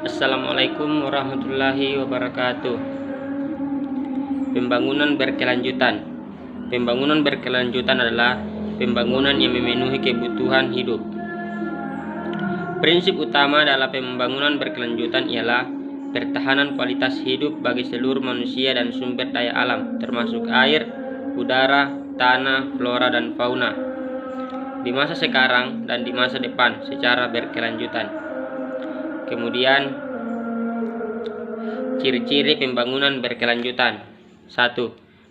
Assalamualaikum warahmatullahi wabarakatuh. Pembangunan berkelanjutan. Pembangunan berkelanjutan adalah pembangunan yang memenuhi kebutuhan hidup. Prinsip utama dalam pembangunan berkelanjutan ialah pertahanan kualitas hidup bagi seluruh manusia dan sumber daya alam, termasuk air, udara, tanah, flora, dan fauna, di masa sekarang dan di masa depan secara berkelanjutan. Kemudian, ciri-ciri pembangunan berkelanjutan. 1.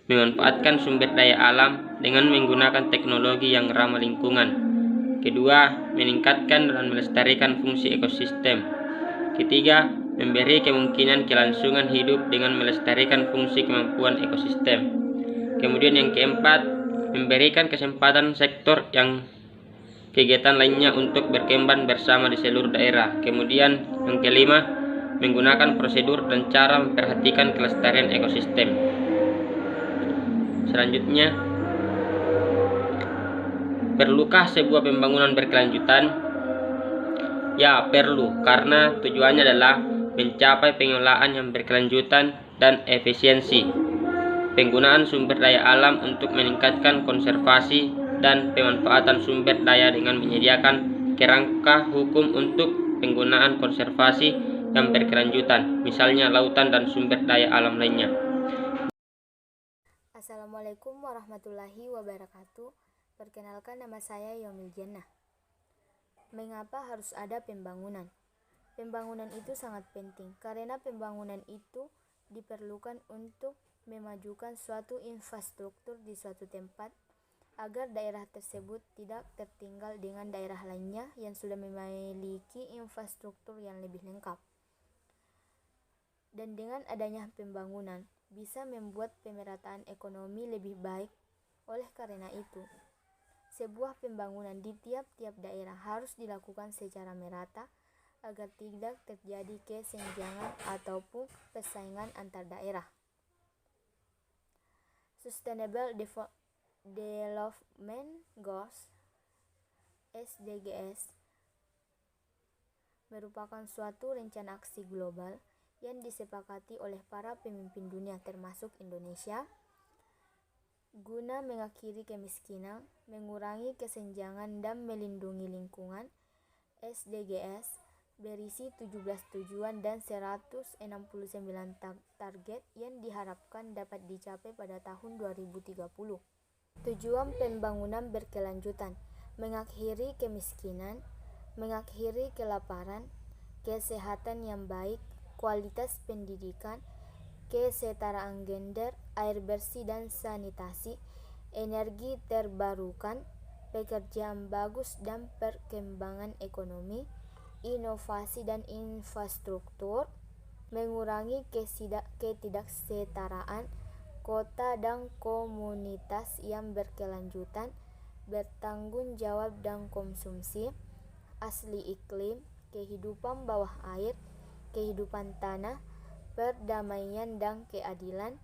Memanfaatkan sumber daya alam dengan menggunakan teknologi yang ramah lingkungan. Kedua, meningkatkan dan melestarikan fungsi ekosistem. Ketiga, memberi kemungkinan kelangsungan hidup dengan melestarikan fungsi kemampuan ekosistem. Kemudian yang keempat, memberikan kesempatan sektor yang kegiatan lainnya untuk berkembang bersama di seluruh daerah. Kemudian yang kelima, menggunakan prosedur dan cara memperhatikan kelestarian ekosistem. Selanjutnya, perlukah sebuah pembangunan berkelanjutan? Ya, perlu, karena tujuannya adalah mencapai pengelolaan yang berkelanjutan dan efisiensi, penggunaan sumber daya alam untuk meningkatkan konservasi dan pemanfaatan sumber daya dengan menyediakan kerangka hukum untuk penggunaan konservasi yang berkelanjutan, misalnya lautan dan sumber daya alam lainnya. Assalamualaikum warahmatullahi wabarakatuh. Perkenalkan, nama saya Yomil Jannah. Mengapa harus ada pembangunan? Pembangunan itu sangat penting karena pembangunan itu diperlukan untuk memajukan suatu infrastruktur di suatu tempat agar daerah tersebut tidak tertinggal dengan daerah lainnya yang sudah memiliki infrastruktur yang lebih lengkap. Dan dengan adanya pembangunan bisa membuat pemerataan ekonomi lebih baik. Oleh karena itu, sebuah pembangunan di tiap-tiap daerah harus dilakukan secara merata agar tidak terjadi kesenjangan ataupun persaingan antar daerah. Sustainable Development Goals (SDGs) merupakan suatu rencana aksi global yang disepakati oleh para pemimpin dunia termasuk Indonesia guna mengakhiri kemiskinan, mengurangi kesenjangan dan melindungi lingkungan. SDGs berisi 17 tujuan dan 169 target yang diharapkan dapat dicapai pada tahun 2030. Tujuan pembangunan berkelanjutan: mengakhiri kemiskinan, mengakhiri kelaparan, kesehatan yang baik, kualitas pendidikan, kesetaraan gender, air bersih dan sanitasi, energi terbarukan, pekerjaan bagus dan perkembangan ekonomi, inovasi dan infrastruktur, mengurangi ketidaksetaraan, kota dan komunitas yang berkelanjutan, bertanggung jawab dan konsumsi, asli iklim, kehidupan bawah air, kehidupan tanah, perdamaian dan keadilan,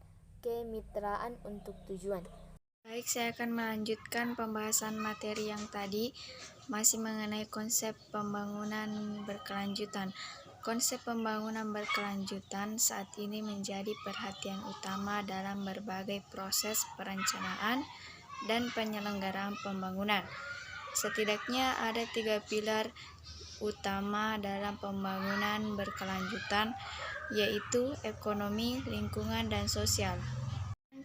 kemitraan untuk tujuan. Baik, saya akan melanjutkan pembahasan materi yang tadi, masih mengenai konsep pembangunan berkelanjutan. Konsep pembangunan berkelanjutan saat ini menjadi perhatian utama dalam berbagai proses perencanaan dan penyelenggaraan pembangunan. Setidaknya ada 3 pilar utama dalam pembangunan berkelanjutan, yaitu ekonomi, lingkungan, dan sosial.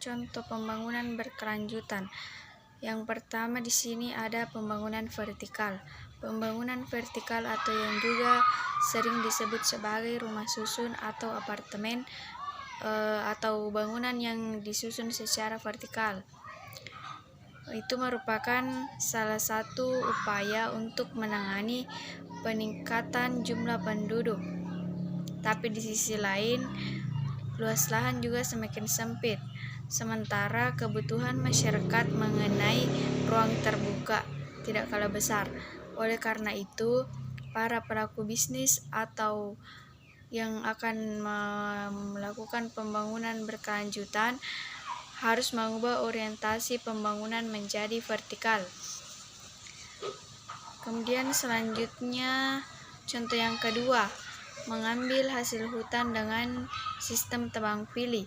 Contoh pembangunan berkelanjutan. Yang pertama di sini ada pembangunan vertikal. Pembangunan vertikal atau yang juga sering disebut sebagai rumah susun atau apartemen atau bangunan yang disusun secara vertikal. Itu merupakan salah satu upaya untuk menangani peningkatan jumlah penduduk. Tapi di sisi lain, luas lahan juga semakin sempit, sementara kebutuhan masyarakat mengenai ruang terbuka tidak kalah besar. Oleh karena itu, para pelaku bisnis atau yang akan melakukan pembangunan berkelanjutan harus mengubah orientasi pembangunan menjadi vertikal. Kemudian selanjutnya, contoh yang kedua, mengambil hasil hutan dengan sistem tebang pilih,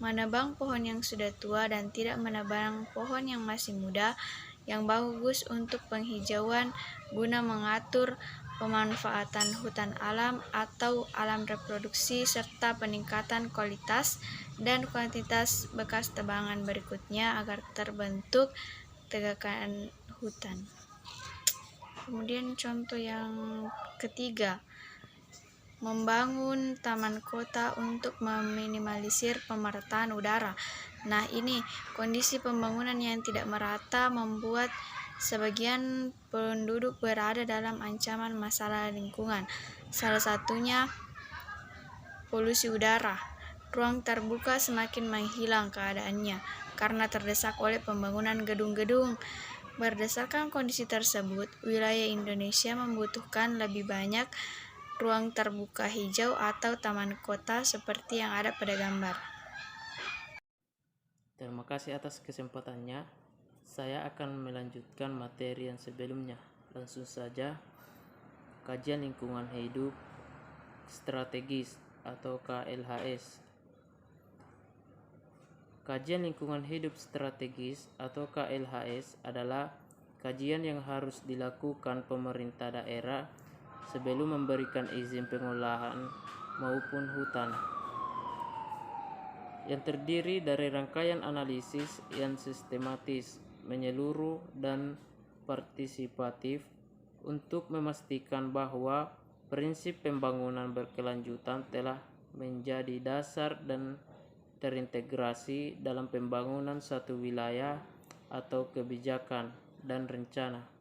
menebang pohon yang sudah tua dan tidak menebang pohon yang masih muda yang bagus untuk penghijauan guna mengatur pemanfaatan hutan alam atau alam reproduksi serta peningkatan kualitas dan kuantitas bekas tebangan berikutnya agar terbentuk tegakan hutan. Kemudian contoh yang ketiga, membangun taman kota untuk meminimalisir pemerataan udara. Nah, ini kondisi pembangunan yang tidak merata membuat sebagian penduduk berada dalam ancaman masalah lingkungan. Salah satunya polusi udara. Ruang terbuka semakin menghilang keadaannya karena terdesak oleh pembangunan gedung-gedung. Berdasarkan kondisi tersebut, wilayah Indonesia membutuhkan lebih banyak ruang terbuka hijau atau taman kota seperti yang ada pada gambar. Terima kasih atas kesempatannya. Saya akan melanjutkan materi yang sebelumnya. Langsung saja, kajian lingkungan hidup strategis atau KLHS. Kajian lingkungan hidup strategis atau KLHS adalah kajian yang harus dilakukan pemerintah daerah sebelum memberikan izin pengolahan maupun hutan, yang terdiri dari rangkaian analisis yang sistematis, menyeluruh, dan partisipatif untuk memastikan bahwa prinsip pembangunan berkelanjutan telah menjadi dasar dan terintegrasi dalam pembangunan suatu wilayah atau kebijakan dan rencana.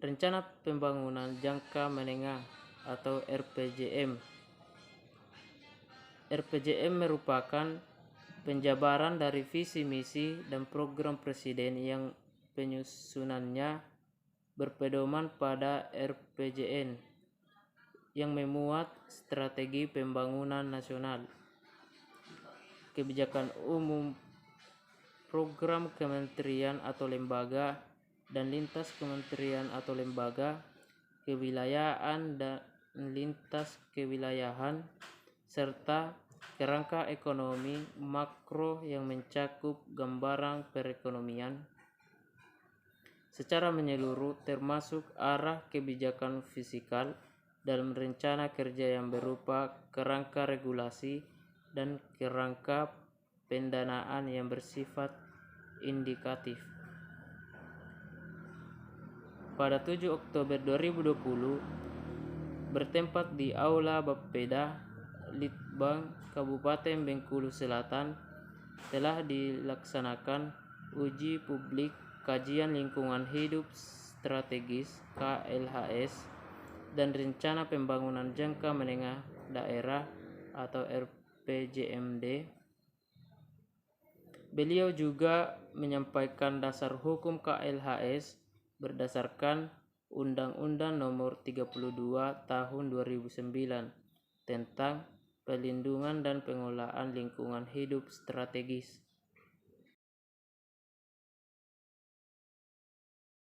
Rencana Pembangunan Jangka Menengah atau RPJM. RPJM merupakan penjabaran dari visi misi dan program presiden yang penyusunannya berpedoman pada RPJN yang memuat strategi pembangunan nasional, kebijakan umum, program kementerian atau lembaga, dan lintas kementerian atau lembaga, kewilayahan dan lintas kewilayahan, serta kerangka ekonomi makro yang mencakup gambaran perekonomian secara menyeluruh, termasuk arah kebijakan fiskal dalam rencana kerja yang berupa kerangka regulasi dan kerangka pendanaan yang bersifat indikatif. Pada 7 Oktober 2020, bertempat di Aula Bapeda, Litbang, Kabupaten Bengkulu Selatan, telah dilaksanakan uji publik kajian lingkungan hidup strategis KLHS dan rencana pembangunan jangka menengah daerah atau RPJMD. Beliau juga menyampaikan dasar hukum KLHS berdasarkan Undang-Undang Nomor 32 Tahun 2009 tentang pelindungan dan pengelolaan lingkungan hidup strategis.